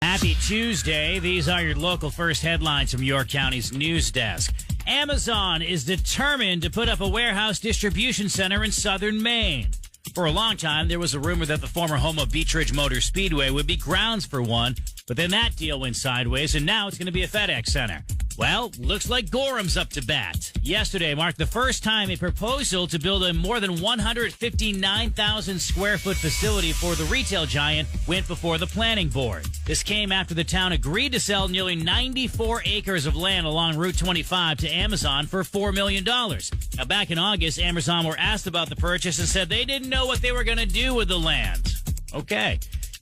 Happy Tuesday. These are your local first headlines from York County's news desk. Amazon is determined to put up a warehouse distribution center in southern Maine. For a long time, there was a rumor that the former home of Beech Ridge Motor Speedway would be grounds for one, but then that deal went sideways, and now it's going to be a FedEx Center. Well, looks like Gorham's up to bat. Yesterday marked the first time a proposal to build a more than 159,000 square foot facility for the retail giant went before the planning board. This came after the town agreed to sell nearly 94 acres of land along Route 25 to Amazon for $4 million. Now, back in August, Amazon were asked about the purchase and said they didn't know what they were going to do with the land. Okay.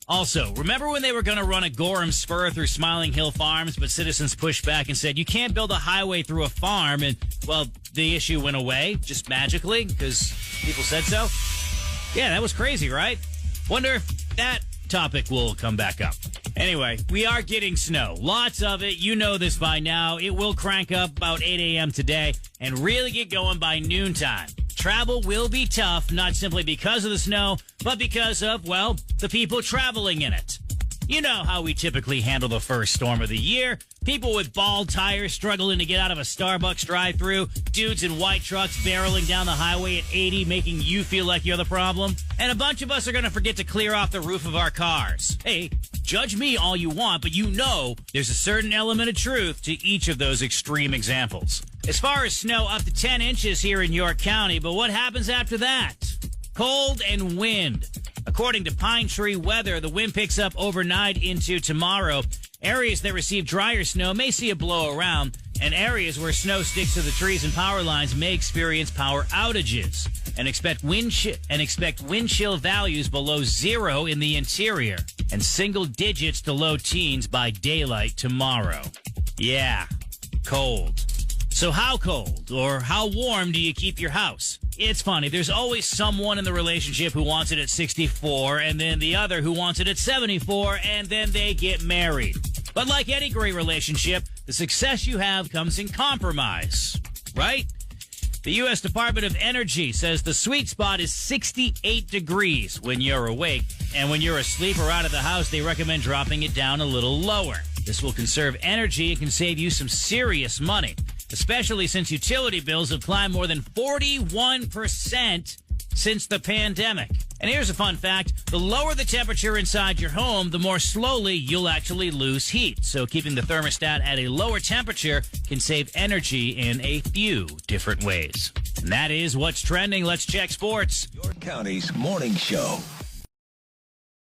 Also, remember when they were going to run a Gorham spur through Smiling Hill Farms, but citizens pushed back and said, you can't build a highway through a farm, and, well, the issue went away, just magically, because people said so? Yeah, that was crazy, right? Wonder if that topic will come back up. Anyway, we are getting snow. Lots of it. You know this by now. It will crank up about 8 a.m. today and really get going by noontime. Travel will be tough, not simply because of the snow, but because of, well, the people traveling in it. You know how we typically handle the first storm of the year. People with bald tires struggling to get out of a Starbucks drive-thru, dudes in white trucks barreling down the highway at 80, making you feel like you're the problem. And a bunch of us are going to forget to clear off the roof of our cars. Hey, judge me all you want, but you know there's a certain element of truth to each of those extreme examples. As far as snow, up to 10 inches here in York County, but what happens after that? Cold and wind. According to Pine Tree Weather, the wind picks up overnight into tomorrow. Areas that receive drier snow may see a blow around, and areas where snow sticks to the trees and power lines may experience power outages. And expect wind chill values below zero in the interior, and single digits to low teens by daylight tomorrow. Yeah, cold. So how cold or how warm do you keep your house? It's funny. There's always someone in the relationship who wants it at 64 and then the other who wants it at 74 and then they get married. But like any great relationship, the success you have comes in compromise, right? The U.S. Department of Energy says the sweet spot is 68 degrees when you're awake, and when you're asleep or out of the house, they recommend dropping it down a little lower. This will conserve energy and can save you some serious money, especially since utility bills have climbed more than 41% since the pandemic. And here's a fun fact. The lower the temperature inside your home, the more slowly you'll actually lose heat. So keeping the thermostat at a lower temperature can save energy in a few different ways. And that is what's trending. Let's check sports. York County's morning show.